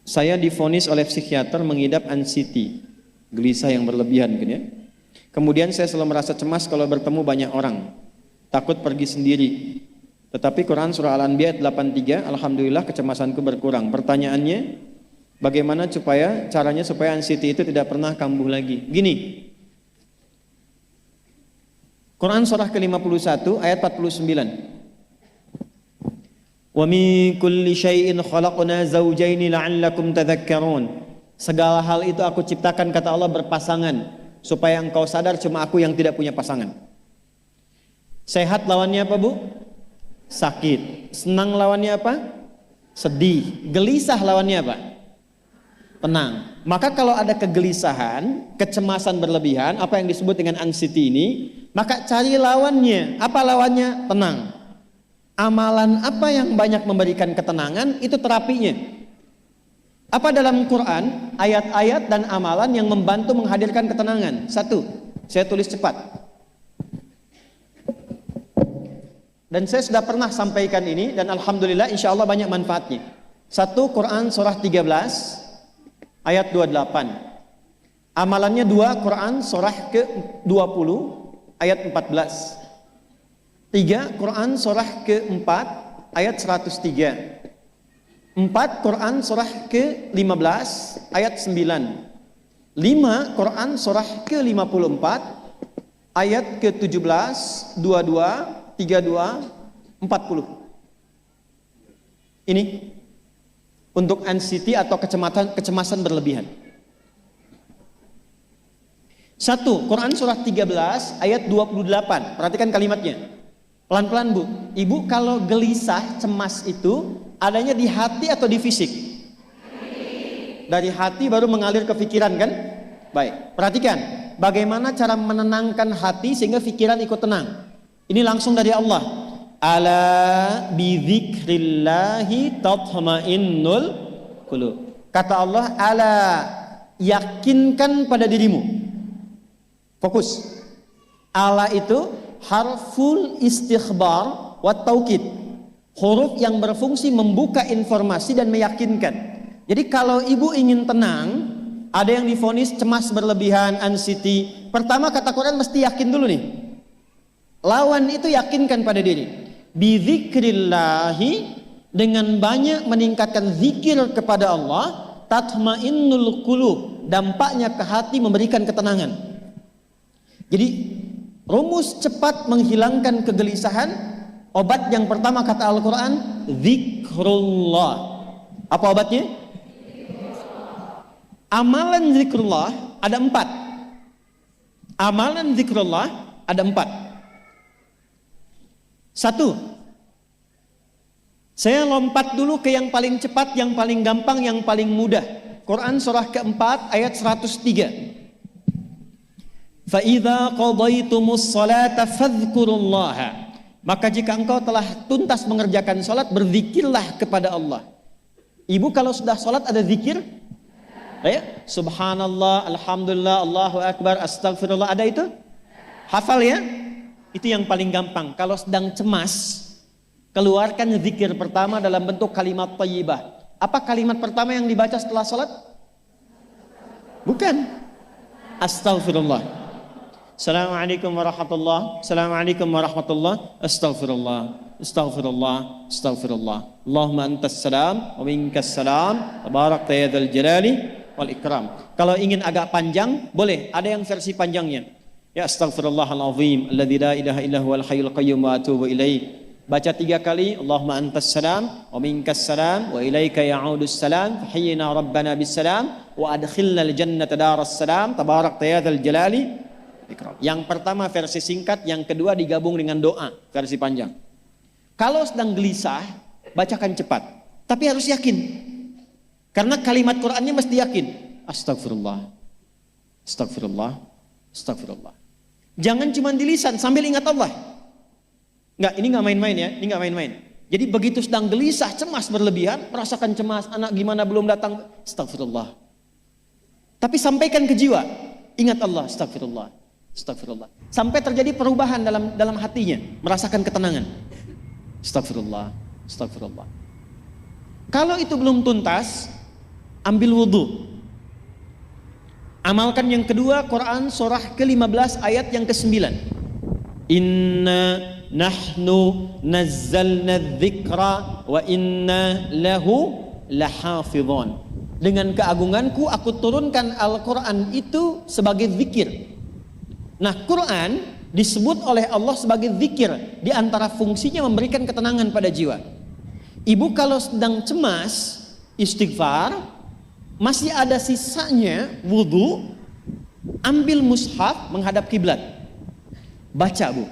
Saya divonis oleh psikiater mengidap anxiety, gelisah yang berlebihan gitu ya. Kemudian saya selalu merasa cemas kalau bertemu banyak orang, takut pergi sendiri. Tetapi Quran surah Al-Anbiya ayat 83, alhamdulillah kecemasanku berkurang. Pertanyaannya, bagaimana caranya supaya anxiety itu tidak pernah kambuh lagi? Gini, Quran surah ke-51 ayat 49. Wa min kulli syai'in khalaqna zawjaini la'allakum tadhakkarun. Segala hal itu aku ciptakan, kata Allah, berpasangan supaya engkau sadar cuma aku yang tidak punya pasangan. Sehat lawannya apa, Bu? Sakit. Senang lawannya apa? Sedih. Gelisah lawannya apa? Tenang. Maka kalau ada kegelisahan, kecemasan berlebihan, apa yang disebut dengan anxiety ini, maka cari lawannya. Apa lawannya? Tenang. Amalan apa yang banyak memberikan ketenangan, itu terapinya. Apa dalam Quran ayat-ayat dan amalan yang membantu menghadirkan ketenangan? Satu, saya tulis cepat. Dan saya sudah pernah sampaikan ini dan alhamdulillah insya Allah banyak manfaatnya. Satu, Quran surah 13 ayat 28. Amalannya dua, Quran surah ke-20 ayat 14. Tiga, Quran surah ke-4 ayat 103. 4, Quran surah ke-15 ayat 9. 5, Quran surah ke-54 ayat ke-17, 22, 32, 40. Ini untuk anxiety atau kecemasan berlebihan. 1, Quran surah 13 ayat 28. Perhatikan kalimatnya. Pelan-pelan, Bu. Ibu kalau gelisah, cemas itu adanya di hati atau di fisik? Dari hati baru mengalir ke pikiran kan? Baik, perhatikan bagaimana cara menenangkan hati sehingga pikiran ikut tenang. Ini langsung dari Allah. Ala bidzikrillahi tatma'innul qulub. Kata Allah, ala, yakinkan pada dirimu. Fokus. Ala itu harful istikhbar wa taukid, huruf yang berfungsi membuka informasi dan meyakinkan. Jadi kalau ibu ingin tenang, ada yang divonis cemas berlebihan, anxiety, pertama kata Quran mesti yakin dulu nih. Lawan itu yakinkan pada diri. Bidzikrillahi, dengan banyak meningkatkan zikir kepada Allah, tatmainnul qulub, dampaknya ke hati memberikan ketenangan. Jadi rumus cepat menghilangkan kegelisahan, obat yang pertama kata Al-Quran, zikrullah. Apa obatnya? Amalan zikrullah ada 4. Amalan zikrullah ada 4. 1, saya lompat dulu ke yang paling cepat, yang paling gampang, yang paling mudah. Quran surah ke-4 ayat 103. فَإِذَا قَضَيْتُمُ الصَّلَاةَ فَاذْكُرُوا اللَّهَ. Maka jika engkau telah tuntas mengerjakan salat, berzikirlah kepada Allah. Ibu kalau sudah salat ada zikir? Ya? Subhanallah, alhamdulillah, Allahu akbar, astagfirullah, ada itu? Hafal ya? Itu yang paling gampang. Kalau sedang cemas, keluarkan zikir pertama dalam bentuk kalimat thayyibah. Apa kalimat pertama yang dibaca setelah salat? Bukan. Astagfirullah. Assalamualaikum warahmatullah. Assalamualaikum warahmatullah. Astaghfirullah. Astaghfirullah. Astaghfirullah. Allahumma antas salam wa minkas salam. Tabarakta ya dzal jalali wal ikram. Kalau ingin agak panjang, boleh. Ada yang versi panjangnya. Ya astaghfirullahalazim alladzi la ilaha illa huwal hayyul qayyum wa atubu ilaih. Baca 3 kali. Allahumma antas salam wa minkas salam wa ilaika ya'udus salam. Fahayyina rabbana bis salam wa adkhilna al jannata daras salam. Tabarakta ya dzal jalali. Yang pertama versi singkat, yang kedua digabung dengan doa versi panjang. Kalau sedang gelisah, bacakan cepat, tapi harus yakin, karena kalimat Qurannya mesti yakin. Astagfirullah, astagfirullah, astagfirullah. Jangan cuma di lisan sambil ingat Allah. Enggak, ini nggak main-main ya, ini nggak main-main. Jadi begitu sedang gelisah, cemas berlebihan, merasakan cemas, anak gimana belum datang, astagfirullah. Tapi sampaikan ke jiwa, ingat Allah, astagfirullah. Astagfirullah. Sampai terjadi perubahan dalam hatinya, merasakan ketenangan. Astagfirullah, astagfirullah. Kalau itu belum tuntas, ambil wudhu. Amalkan yang kedua, Quran surah ke-15 ayat yang ke-9. Inna nahnu nazzalna dzikra wa inna lahu lahafidhun. Dengan keagunganku aku turunkan Al-Quran itu sebagai zikir. Nah, Quran disebut oleh Allah sebagai zikir. Di antara fungsinya memberikan ketenangan pada jiwa. Ibu kalau sedang cemas, istighfar, masih ada sisanya wudhu, ambil mushaf menghadap kiblat, baca bu.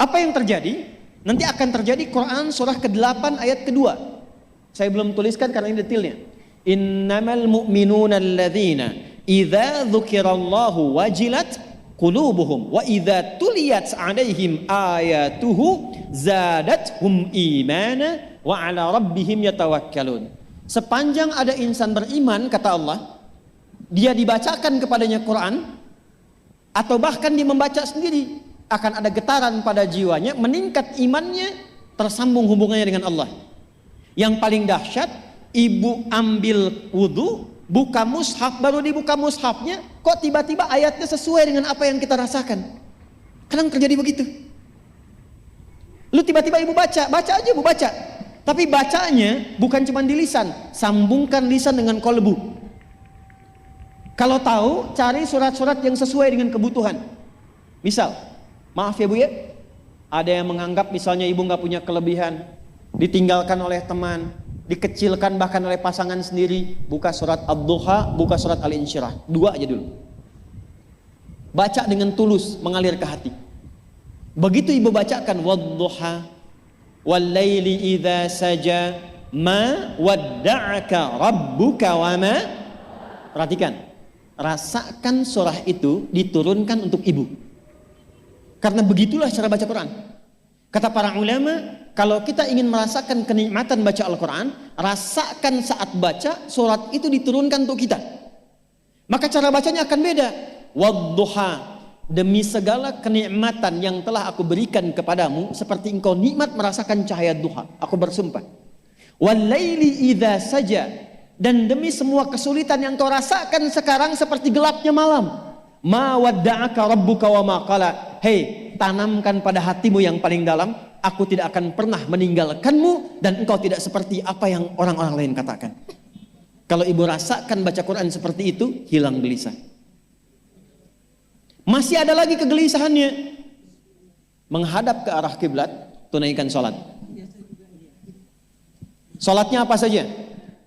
Apa yang terjadi? Nanti akan terjadi Quran surah ke-8 ayat kedua. Saya belum tuliskan karena ini detailnya. Innamal mu'minuna alladzina idza dzukirallahu wajilat qulubuhum wa idza tuliyat 'alaihim ayatuhu zadathum imana wa 'ala rabbihim yatawakkalun. Sepanjang ada insan beriman, kata Allah, dia dibacakan kepadanya Quran atau bahkan dia membaca sendiri, akan ada getaran pada jiwanya, meningkat imannya, tersambung hubungannya dengan Allah. Yang paling dahsyat, ibu ambil wudhu, buka mushaf, baru dibuka mushafnya, kok tiba-tiba ayatnya sesuai dengan apa yang kita rasakan. Kadang terjadi begitu. Lu tiba-tiba ibu baca aja ibu baca. Tapi bacanya bukan cuma di lisan, sambungkan lisan dengan kolbu. Kalau tahu, cari surat-surat yang sesuai dengan kebutuhan. Misal, maaf ya bu ya, ada yang menganggap misalnya ibu nggak punya kelebihan, ditinggalkan oleh teman, dikecilkan bahkan oleh pasangan sendiri. Buka surat Ad-Duha, buka surat Al-Insyirah, 2 aja dulu. Baca dengan tulus, mengalir ke hati. Begitu ibu bacakan Wad-Duha wal-laili idza saja ma wadda'aka rabbuka wa ma. Perhatikan, rasakan surah itu diturunkan untuk ibu. Karena begitulah cara baca Quran. Kata para ulama, kalau kita ingin merasakan kenikmatan baca Al-Quran, rasakan saat baca surat itu diturunkan untuk kita. Maka cara bacanya akan beda. Wadduha, demi segala kenikmatan yang telah aku berikan kepadamu, seperti engkau nikmat merasakan cahaya duha, aku bersumpah. Wal-laili idza saja, dan demi semua kesulitan yang kau rasakan sekarang seperti gelapnya malam. Ma wadda'aka rabbuka wa ma qala. Hei, tanamkan pada hatimu yang paling dalam, aku tidak akan pernah meninggalkanmu dan engkau tidak seperti apa yang orang-orang lain katakan. Kalau ibu rasakan baca Quran seperti itu, hilang gelisah. Masih ada lagi kegelisahannya, menghadap ke arah kiblat, tunaikan sholat. Sholatnya apa saja?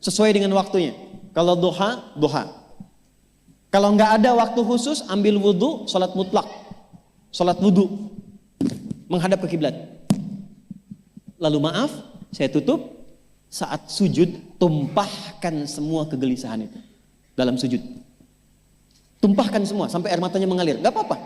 Sesuai dengan waktunya. Kalau duha, duha. Kalau nggak ada waktu khusus, ambil wudhu, sholat mutlak. Sholat wudhu, menghadap ke kiblat. Lalu maaf, saya tutup. Saat sujud, tumpahkan semua kegelisahan itu dalam sujud. Tumpahkan semua sampai air matanya mengalir. Gak apa-apa,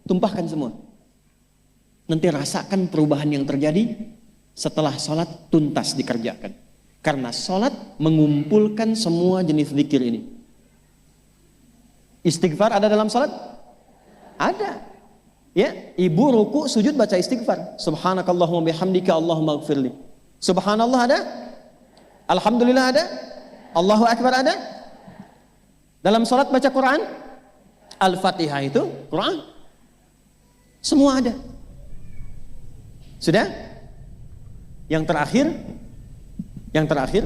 tumpahkan semua. Nanti rasakan perubahan yang terjadi setelah sholat tuntas dikerjakan. Karena sholat mengumpulkan semua jenis zikir ini. Istighfar ada dalam sholat? Ada. Ya, ibu ruku sujud baca istighfar. Subhanakallahumma bihamdika Allahumma ighfirli. Subhanallah ada? Alhamdulillah ada? Allahu Akbar ada? Dalam sholat baca Quran? Al-Fatihah itu Quran. Semua ada. Sudah? Yang terakhir,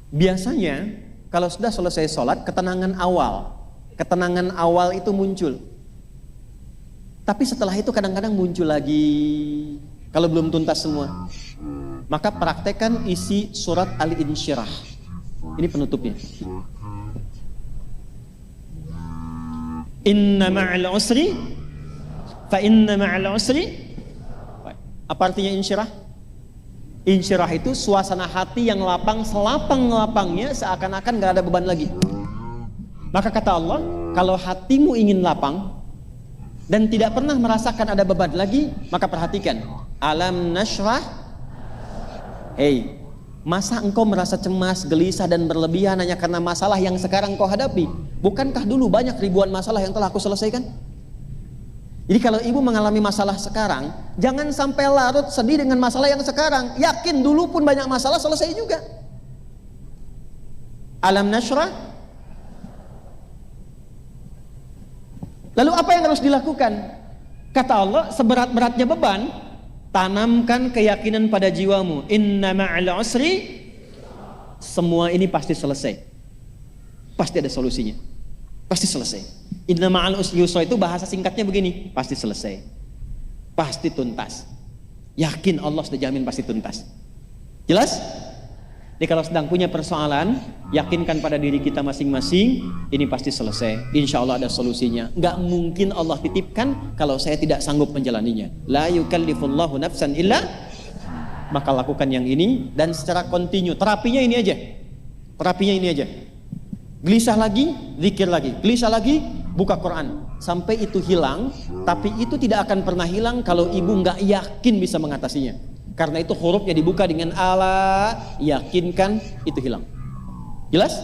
biasanya kalau sudah selesai sholat, ketenangan awal itu muncul. Tapi setelah itu kadang-kadang muncul lagi, kalau belum tuntas semua. Maka praktekkan isi surat Al-Insyirah. Ini penutupnya. Inna ma'al usri fa inna ma'al usri. Apa artinya insyirah? Insyirah itu suasana hati yang lapang, selapang-lapangnya seakan-akan gak ada beban lagi. Maka kata Allah, kalau hatimu ingin lapang dan tidak pernah merasakan ada beban lagi, maka perhatikan. Alam nashrah. Hei, masa engkau merasa cemas, gelisah dan berlebihan hanya karena masalah yang sekarang kau hadapi? Bukankah dulu banyak ribuan masalah yang telah aku selesaikan? Jadi kalau ibu mengalami masalah sekarang, jangan sampai larut sedih dengan masalah yang sekarang. Yakin dulu pun banyak masalah selesai juga. Alam nashrah. Lalu apa yang harus dilakukan? Kata Allah, seberat-beratnya beban, tanamkan keyakinan pada jiwamu. Inna ma'al usri, semua ini pasti selesai. Pasti ada solusinya. Pasti selesai. Inna ma'al usri yusra itu bahasa singkatnya begini, pasti selesai. Pasti tuntas. Yakin Allah sudah jamin pasti tuntas. Jelas? Jadi kalau sedang punya persoalan, yakinkan pada diri kita masing-masing, ini pasti selesai. Insya Allah ada solusinya. Nggak mungkin Allah titipkan kalau saya tidak sanggup menjalaninya. La yukallifullahu nafsan illa, maka lakukan yang ini dan secara kontinu. Terapinya ini aja. Terapinya ini aja. Gelisah lagi, zikir lagi. Gelisah lagi, buka Quran. Sampai itu hilang, tapi itu tidak akan pernah hilang kalau ibu nggak yakin bisa mengatasinya. Karena itu hurufnya dibuka dengan ala, yakinkan, itu hilang. Jelas?